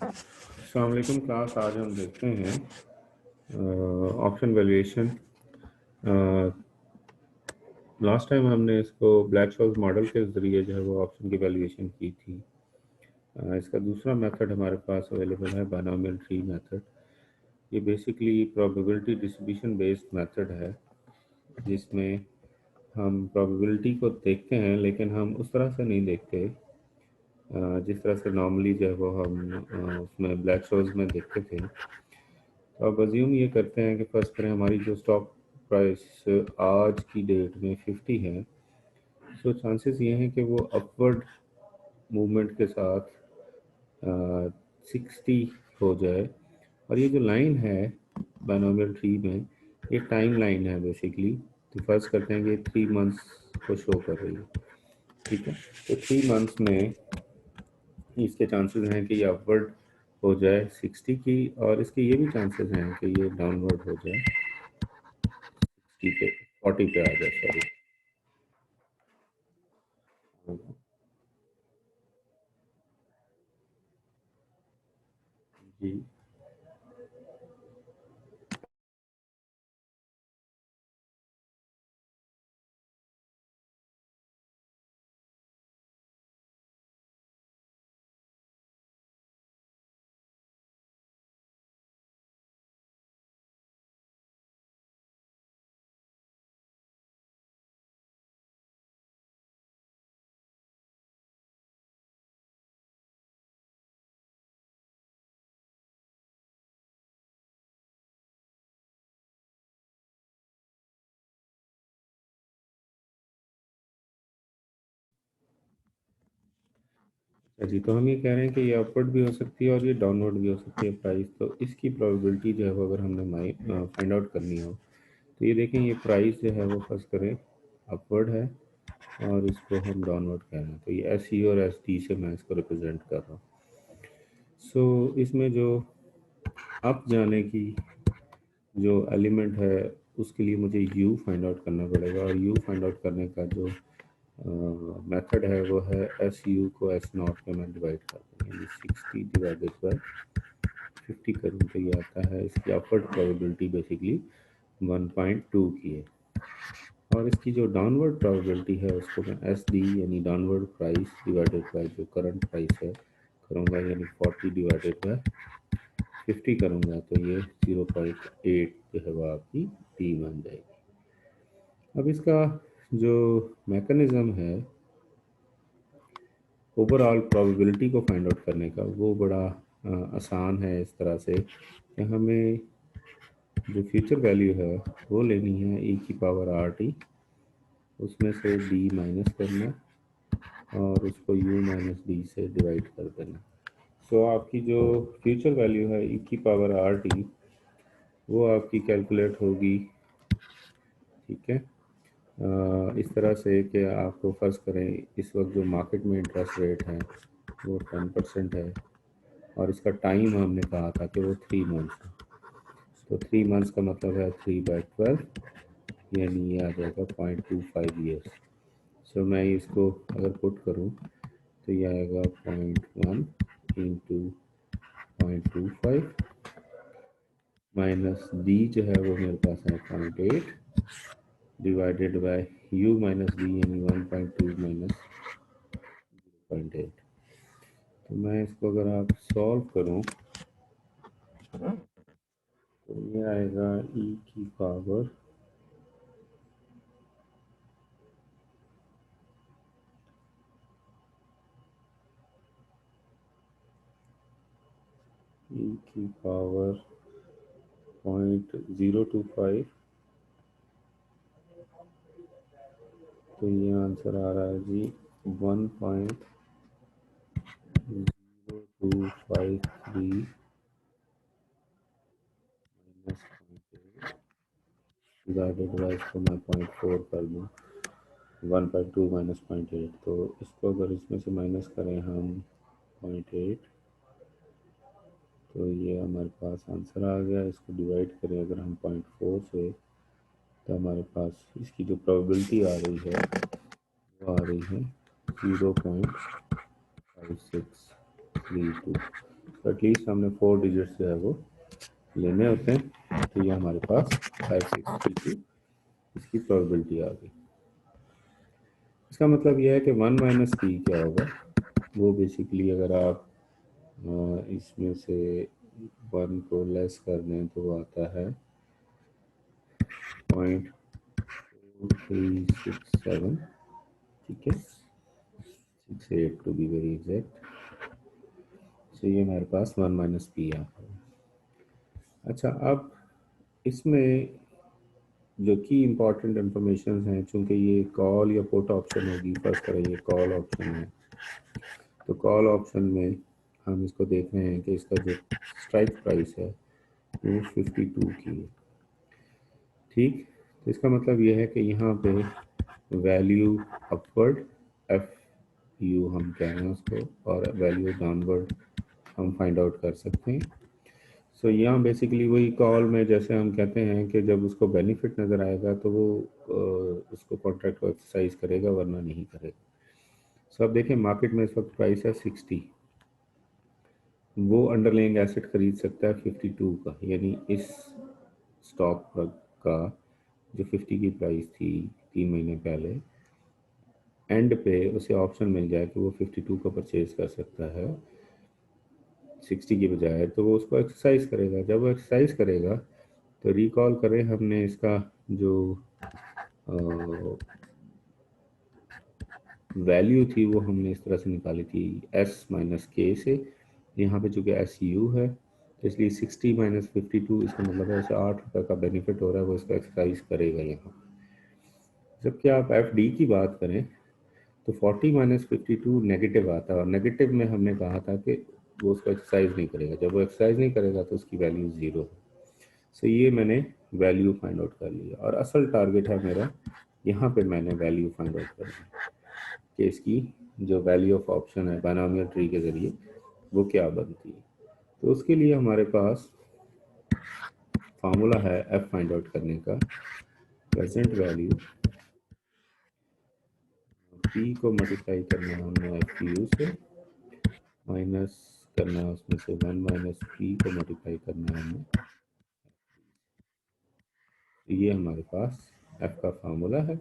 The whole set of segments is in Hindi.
अस्सलाम वालेकुम क्लास। आज हम देखते हैं ऑप्शन वैल्यूएशन। लास्ट टाइम हमने इसको ब्लैक शॉर्स मॉडल के ज़रिए जो है वो ऑप्शन की वैल्यूएशन की थी। इसका दूसरा मेथड हमारे पास अवेलेबल है, बायनोमियल ट्री मेथड। ये basically probability distribution based method है, जिसमें हम प्रोबेबिलिटी को देखते हैं, लेकिन हम उस तरह से नहीं देखते जिस तरह से नॉर्मली जो है वो हम उसमें ब्लैक शॉर्स में देखते थे। तो अब अज्यूम ये करते हैं कि फर्स्ट करें हमारी जो स्टॉक प्राइस आज की डेट में 50 है, तो चांसेस ये हैं कि वो अपवर्ड मूवमेंट के साथ 60 हो जाए। और ये जो लाइन है बायनोमियल ट्री में, ये टाइम लाइन है बेसिकली। तो फर्स्ट करते हैं कि 3 मंथ्स को शो कर रही है, ठीक है। तो 3 मंथ्स में इसके चांसेस हैं कि ये अपवर्ड हो जाए 60 की, और इसके ये भी चांसेस हैं कि ये डाउनवर्ड हो जाए 60 पे, 40 पे आ जाए, सॉरी। जी जी, तो हम ये कह रहे हैं कि ये अपवर्ड भी हो सकती है और ये डाउनवर्ड भी हो सकती है प्राइस। तो इसकी प्रोबेबिलिटी जो है वो अगर हमने फाइंड आउट करनी हो, तो ये देखें, ये प्राइस जो है वो फर्स्ट करें अपवर्ड है और इसको हम डाउनवर्ड कह रहे हैं। तो ये एस ई और एस टी से मैं इसको रिप्रेजेंट कर रहा हूँ। सो इसमें जो अप जाने की जो एलिमेंट है, उसके लिए मुझे यू फाइंड आउट करना पड़ेगा, और यू फाइंड आउट करने का जो मेथड है वो है एस यू को एस नॉट में मैं डिवाइड कर दूँ, यानी 60 डिवाइडेड बाई 50 करूँ तो ये आता है। इसकी अपवर्ड प्रोबेबिलिटी बेसिकली 1.2 की है, और इसकी जो डाउनवर्ड प्रोबेबिलिटी है उसको मैं एस डी यानी डाउनवर्ड प्राइस डिवाइडेड बाई जो करंट प्राइस है करूँगा, यानी 40 डिवाइडेड बाई 50 करूँगा, तो ये 0.8 जो है वो आपकी डी बन जाएगी। अब इसका जो मैकेनिज़्म है ओवरऑल प्रोबेबिलिटी को फाइंड आउट करने का, वो बड़ा आसान है, इस तरह से कि हमें जो फ्यूचर वैल्यू है वो लेनी है ई की पावर आर टी, उसमें से डी माइनस करना और उसको यू माइनस डी से डिवाइड कर देना। सो आपकी जो फ्यूचर वैल्यू है ई की पावर आर टी, वो आपकी कैलकुलेट होगी, ठीक है, इस तरह से कि आपको फर्स्ट करें इस वक्त जो मार्केट में इंटरेस्ट रेट है वो 10% है, और इसका टाइम हमने कहा था कि वो 3 मंथ्स है। तो 3 मंथ्स का मतलब है 3/12, यानी ये आ जाएगा 0.25 ईयर्स। सो मैं इसको अगर पुट करूँ तो ये आएगा 0.1 इंटू 0.25 माइनस डी जो है वो मेरे पास है 0.8 divided by you minus D, यानी 1.2 माइनस 0.8। तो मैं इसको अगर आप सॉल्व करूँ तो ये आएगा ई की पावर ई की पावर 0.025। तो ये आंसर आ रहा है जी 1.0253 माइनस 0.8 डिवाइडेड बाई, इसको मैं 0.4 कर दूँ, 1/2 माइनस 0.8। तो इसको अगर इसमें से माइनस करें हम 0.8, तो ये हमारे पास आंसर आ गया। इसको डिवाइड करें अगर हम 0.4 से, तो हमारे पास इसकी जो प्रोबेबिलिटी आ रही है वो आ रही है 0.5632। तो एटलीस्ट हमने 4 डिजिट्स जो है वो लेने होते हैं। तो ये हमारे पास 5632 इसकी प्रोबेबिलिटी आ गई। इसका मतलब यह है कि 1 माइनस पी क्या होगा, वो बेसिकली अगर आप इसमें से 1 को लेस कर दें तो वो आता है 0.2367, ठीक है, 68 टू बी वेरी एग्जैक्ट। तो ये हमारे पास 1 माइनस पी आता है। अच्छा, अब इसमें जो की इम्पॉर्टेंट इंफॉर्मेशन हैं, चूंकि ये कॉल या पुट ऑप्शन होगी, फर्स्ट करें ये कॉल ऑप्शन है, तो कॉल ऑप्शन में हम इसको देख रहे हैं कि इसका जो स्ट्राइक प्राइस है वो 52 की है, ठीक। तो इसका मतलब ये है कि यहाँ पे वैल्यू अपवर्ड एफ यू हम कह रहे हैं उसको, और वैल्यू डाउनवर्ड हम फाइंड आउट कर सकते हैं। सो यहाँ बेसिकली वही कॉल में जैसे हम कहते हैं कि जब उसको बेनिफिट नज़र आएगा तो वो उसको कॉन्ट्रैक्ट को एक्सरसाइज करेगा, वरना नहीं करेगा। सो अब देखें मार्केट में इस वक्त प्राइस है 60, वो अंडरलाइंग एसेट खरीद सकता है 52 का, यानी इस स्टॉक का जो 50 की प्राइस थी 3 महीने पहले, एंड पे उसे ऑप्शन मिल जाए कि वो 52 का परचेज कर सकता है 60 की बजाय, तो वो उसको एक्सरसाइज करेगा। जब वो एक्सरसाइज करेगा तो रिकॉल करें हमने इसका जो वैल्यू थी वो हमने इस तरह से निकाली थी एस माइनस के से, यहाँ पे चूँकि एस यू है तो इसलिए 60 माइनस 52, इसका मतलब है उसे 8 रुपये का बेनिफिट हो रहा है, वो इसका एक्सरसाइज करेगा यहाँ। जबकि आप एफ डी की बात करें तो 40 माइनस 52 नेगेटिव आता है, और नेगेटिव में हमने कहा था कि वो उसको एक्सरसाइज नहीं करेगा। जब वो एक्सरसाइज नहीं करेगा तो उसकी वैल्यू 0 है। सो ये मैंने वैल्यू फाइंड आउट कर लिया, और असल टारगेट है मेरा यहाँ पे मैंने वैल्यू फाइंड आउट कर ली कि इसकी जो वैल्यू ऑफ ऑप्शन है बायनोमियल ट्री के ज़रिए वो क्या बनती है। तो उसके लिए हमारे पास फार्मूला है एफ फाइंड आउट करने का, प्रेजेंट वैल्यू पी को मल्टीप्लाई करना है हमने एफ यू से, माइनस करना है उसमें से 1 माइनस पी को मल्टीप्लाई करना है हमें। तो ये हमारे पास एफ का फार्मूला है।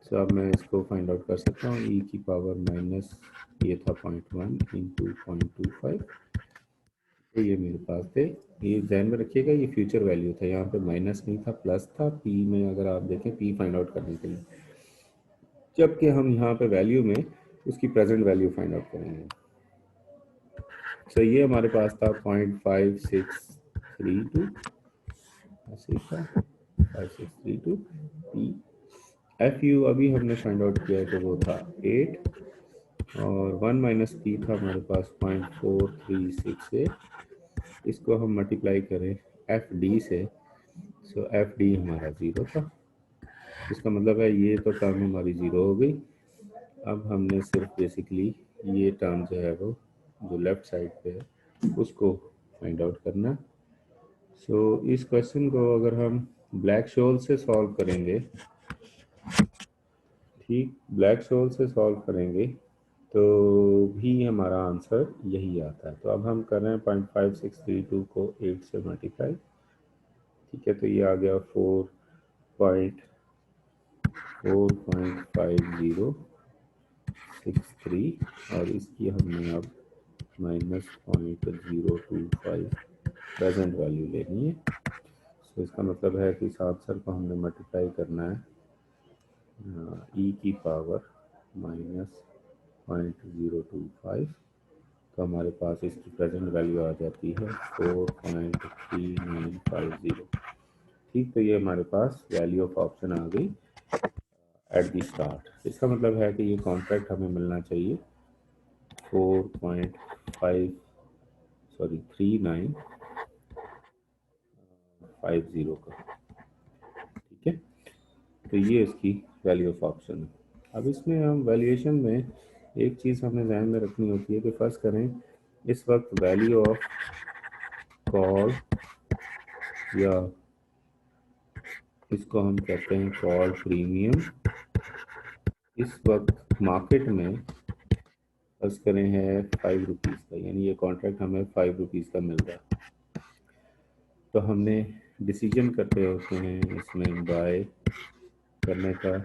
तो अब मैं इसको फाइंड आउट कर सकता हूँ, ई की पावर माइनस ये था 0.1 इंटू 0.25, तो ये मेरे पास थे। ये ध्यान में रखिएगा ये फ्यूचर वैल्यू था, यहाँ पे माइनस नहीं था प्लस था पी में, अगर आप देखें पी फाइंड आउट करने के लिए, जबकि हम यहाँ पे वैल्यू में उसकी प्रेजेंट वैल्यू फाइंड आउट करेंगे। तो ये हमारे पास था 0.5632, ऐसे था 5632 पी। एफ यू अभी हमने फाइंड आउट किया तो वो था 8, और 1 माइनस पी था हमारे पास 0.4368, इसको हम मल्टीप्लाई करें एफ डी से, सो एफ डी हमारा 0 था। इसका मतलब है ये तो टर्म हमारी 0 हो गई। अब हमने सिर्फ बेसिकली ये टर्म जो है वो जो लेफ्ट साइड पे है उसको फाइंड आउट करना। सो इस क्वेश्चन को अगर हम ब्लैक शोल से सॉल्व करेंगे, ठीक, ब्लैक शोल से सॉल्व करेंगे तो भी हमारा आंसर यही आता है। तो अब हम कर रहे हैं 0.5632 को 8 से मल्टीप्लाई, ठीक है, तो ये आ गया 4.5063, और इसकी हमने अब -0.025 प्रेजेंट वैल्यू लेनी है। तो इसका मतलब है कि इस आंसर को हमने मल्टीप्लाई करना है ई की पावर -0.025, तो हमारे पास इसकी प्रेजेंट वैल्यू आ जाती है 4.3950, ठीक। तो ये हमारे पास वैल्यू ऑफ ऑप्शन आ गई एट द स्टार्ट। इसका मतलब है कि ये कॉन्ट्रैक्ट हमें मिलना चाहिए 3950 का, ठीक है। तो ये इसकी वैल्यू ऑफ ऑप्शन है। अब इसमें हम वैल्यूएशन में एक चीज़ हमें ध्यान में रखनी होती है कि फर्स्ट करें इस वक्त वैल्यू ऑफ कॉल, या इसको हम कहते हैं कॉल प्रीमियम, इस वक्त मार्केट में फर्ज करें है 5 रुपीज़ का, यानी ये कॉन्ट्रैक्ट हमें 5 रुपीज़ का मिल रहा है। तो हमने डिसीजन करते होते हैं इसमें बाय करने का,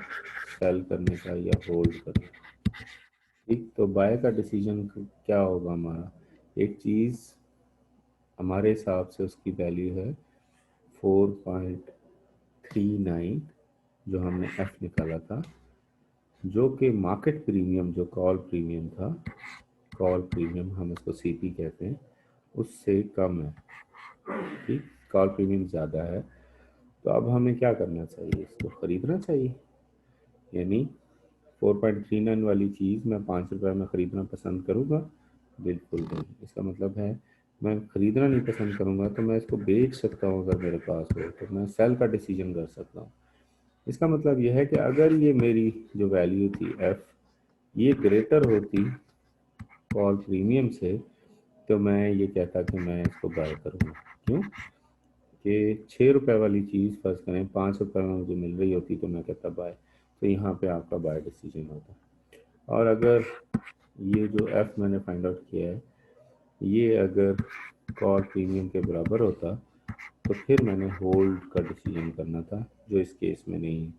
सेल करने का या होल्ड करने का। ठीक, तो बाय का डिसीजन क्या होगा हमारा, एक चीज़ हमारे हिसाब से उसकी वैल्यू है 4.39 जो हमने एफ निकाला था, जो कि मार्केट प्रीमियम जो कॉल प्रीमियम था, कॉल प्रीमियम हम इसको सीपी कहते हैं, उससे कम है। ठीक, कॉल प्रीमियम ज़्यादा है, तो अब हमें क्या करना चाहिए, इसको ख़रीदना चाहिए। यानी 4.39 वाली चीज़ मैं 5 रुपये में ख़रीदना पसंद करूँगा? बिल्कुल नहीं। इसका मतलब है मैं ख़रीदना नहीं पसंद करूँगा तो मैं इसको बेच सकता हूँ, अगर मेरे पास हो तो मैं सेल का डिसीजन कर सकता हूँ। इसका मतलब यह है कि अगर ये मेरी जो वैल्यू थी एफ़, ये ग्रेटर होती कॉल प्रीमियम से, तो मैं ये कहता कि मैं इसको बाय करूँगा। क्यों कि 6 रुपये वाली चीज़ फर्ज करें 5 रुपये में मुझे मिल रही होती तो मैं कहता बाय, तो यहाँ पे आपका बाय डिसीजन होता। और अगर ये जो एफ़ मैंने फाइंड आउट किया है, ये अगर कॉल प्रीमियम के बराबर होता तो फिर मैंने होल्ड का डिसीजन करना था, जो इस केस में नहीं है।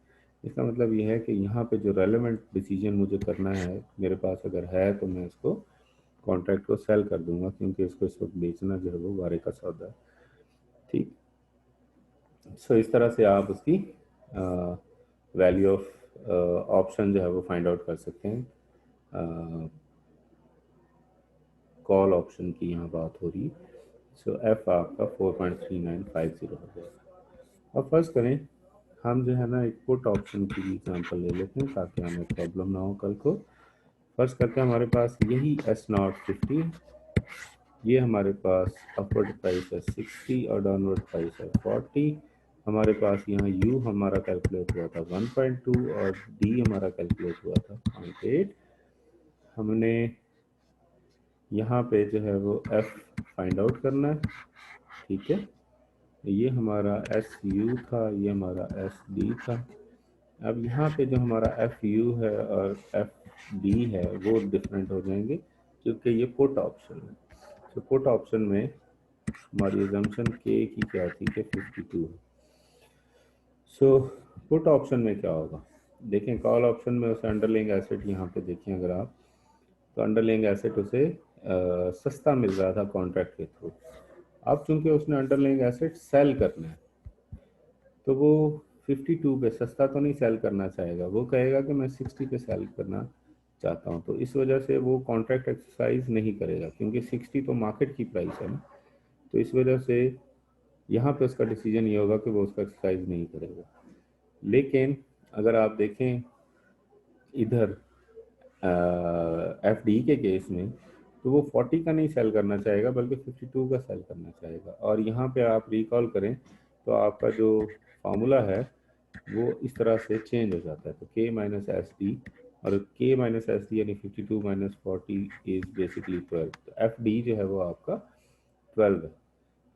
इसका मतलब ये है कि यहाँ पे जो रेलेवेंट डिसीजन मुझे करना है, मेरे पास अगर है तो मैं इसको कॉन्ट्रैक्ट को सेल कर दूंगा, क्योंकि इसको इस वक्त बेचना जो है वो वारे का सौदा है। ठीक, सो इस तरह से आप उसकी वैल्यू ऑफ ऑप्शन जो है वो फाइंड आउट कर सकते हैं। कॉल ऑप्शन की यहाँ बात हो रही है। सो एफ आपका 4.3950 हो गया। अब फर्ज करें हम जो है ना एक पुट ऑप्शन की एग्जांपल ले लेते हैं, ताकि हमें प्रॉब्लम ना हो कल को। फर्ज करते हैं हमारे पास यही S0 50, ये हमारे पास अपवर्ड प्राइस है 60 और डाउनवर्ड प्राइस है 40। हमारे पास यहाँ U हमारा कैलकुलेट हुआ था 1.2 और D हमारा कैलकुलेट हुआ था 0.8। हमने यहाँ पे जो है वो F फाइंड आउट करना है। ठीक है, ये हमारा SU था, ये हमारा SD था। अब यहाँ पे जो हमारा FU है और FD है वो डिफरेंट हो जाएंगे, क्योंकि ये पुट ऑप्शन है। तो पुट ऑप्शन में हमारी एजम्पशन K की क्या थी कि 52 है। सो पुट ऑप्शन में क्या होगा, देखें कॉल ऑप्शन में उसे अंडरलाइंग एसेट यहाँ पे देखें अगर आप, तो अंडरलाइंग एसेट उसे सस्ता मिल रहा था कॉन्ट्रैक्ट के थ्रू। अब चूंकि उसने अंडरलाइंग एसेट सेल करना है, तो वो 52 पे सस्ता तो नहीं सेल करना चाहेगा, वो कहेगा कि मैं 60 पे सेल करना चाहता हूँ। तो इस वजह से वो कॉन्ट्रैक्ट एक्सरसाइज नहीं करेगा, क्योंकि 60 तो मार्केट की प्राइस है ना। तो इस वजह से यहाँ पे उसका डिसीजन ये होगा कि वो उसका एक्सरसाइज नहीं करेगा। लेकिन अगर आप देखें इधर FD के केस में, तो वो 40 का नहीं सेल करना चाहेगा बल्कि 52 का सेल करना चाहेगा। और यहाँ पे आप रिकॉल करें तो आपका जो फार्मूला है वो इस तरह से चेंज हो जाता है। तो K माइनस एस डी, और K माइनस एस डी यानी 52 माइनस 40 इज बेसिकली 12। तो FD जो है वो आपका 12 है।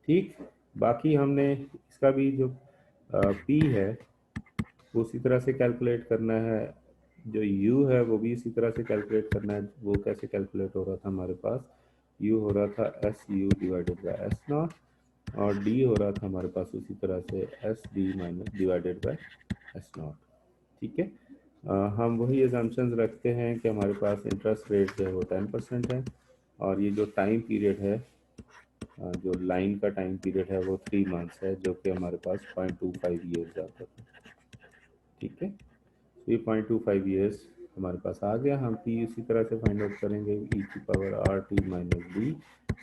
ठीक, बाकी हमने इसका भी जो P है वो उसी तरह से कैलकुलेट करना है, जो U है वो भी इसी तरह से कैलकुलेट करना है। वो कैसे कैलकुलेट हो रहा था, हमारे पास U हो रहा था SU डिवाइडेड बाय S0, और D हो रहा था हमारे पास उसी तरह से SD minus divided by S0। ठीक है, हम वही एजम्पशंस रखते हैं कि हमारे पास इंटरेस्ट रेट जो है वो 10% है, और ये जो टाइम पीरियड है, जो लाइन का टाइम पीरियड है वो 3 मंथ्स है, जो कि हमारे पास 0.25 ईयर्स आता है। ठीक है, 3.25 ईयर्स हमारे पास आ गया। हम P इसी तरह से फाइंड आउट करेंगे, e की power RT minus D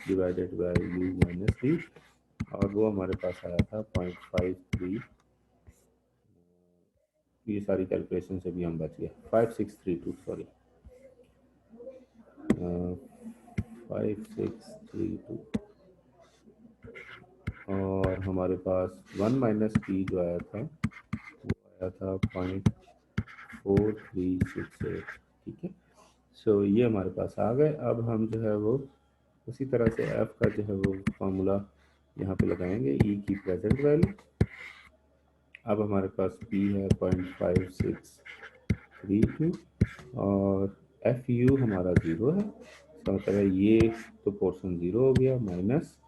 divided by U minus D, और वो हमारे पास आया था 0.53। ये सारी कैलकुलेशन से भी हम बच गए, 5632, सॉरी 5632। और हमारे पास 1 माइनस पी जो आया था वो आया था 0.4368। ठीक है, सो ये हमारे पास आ गए। अब हम जो है वो उसी तरह से एफ का जो है वो फार्मूला यहाँ पे लगाएंगे, ई की प्रेजेंट वैल्यू। अब हमारे पास पी है 0.5632, और एफ यू हमारा 0 है, इसका मतलब है ये तो पोर्शन 0 हो गया, माइनस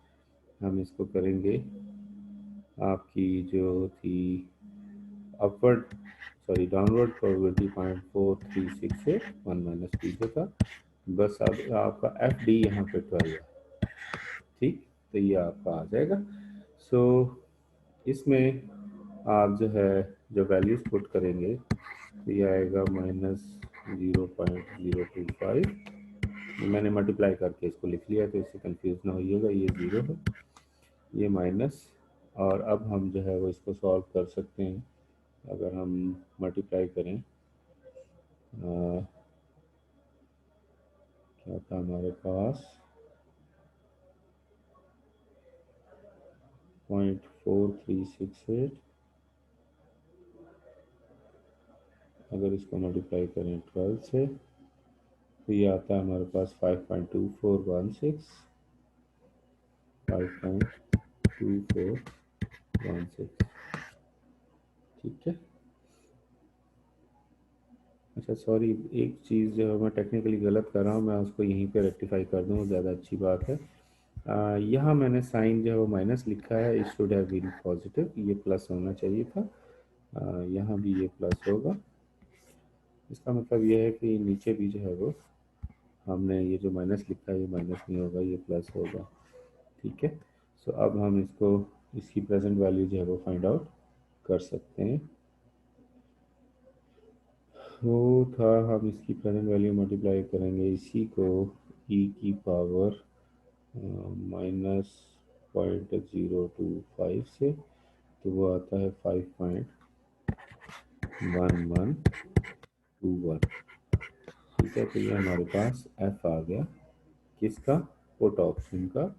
हम इसको करेंगे आपकी जो थी अपवर्ड सॉरी डाउनवर्ड प्रोबेबिलिटी 0.436 से 1 माइनस पीछे का, बस अब आपका एफ डी यहाँ पे 12 है, ठीक। तो ये आपका आ जाएगा। सो इसमें आप जो है जो वैल्यूज पुट करेंगे तो ये आएगा -0.025। मैंने मल्टीप्लाई करके इसको लिख लिया तो इससे कंफ्यूज ना होइएगा, ये 0 है, ये माइनस। और अब हम जो है वो इसको सॉल्व कर सकते हैं। अगर हम मल्टीप्लाई करें क्या था हमारे पास 0.4368, अगर इसको मल्टीप्लाई करें 12 से तो ये आता है हमारे पास 5.2416, 5.2416, ठीक है। अच्छा सॉरी, एक चीज़ जो मैं टेक्निकली गलत कर रहा हूँ, मैं उसको यहीं पे रेक्टिफाई कर दूँ, ज़्यादा अच्छी बात है। यहाँ मैंने साइन जो है वो माइनस लिखा है, it should have been positive, ये प्लस होना चाहिए था। यहाँ भी ये प्लस होगा, इसका मतलब ये है कि नीचे भी जो है वो हमने ये जो माइनस लिखा है ये माइनस नहीं होगा, ये प्लस होगा, ठीक है। सो अब हम इसको इसकी प्रेजेंट वैल्यू जो है वो फाइंड आउट कर सकते हैं। वो था हम इसकी प्रेजेंट वैल्यू मल्टीप्लाई करेंगे इसी को ई की पावर -0.025 से, तो वो आता है 5.1121, ठीक है। तो ये हमारे पास एफ आ गया किसका, पुट ऑप्शन का,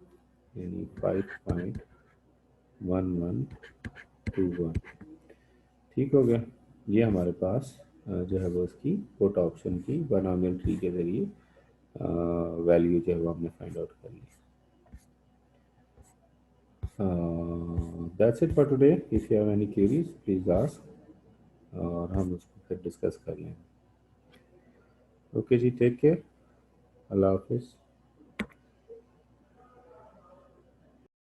यानी 5.1121, ठीक हो गया। ये हमारे पास जो है वो इसकी पुट ऑप्शन की बायनॉमियल ट्री के ज़रिए वैल्यू जो है वो हमने फाइंड आउट कर ली। That's it for today, if you have any queries please ask और हम उसको फिर डिस्कस कर लेंगे। ओके जी, टेक केयर, अल्लाह हाफिज़।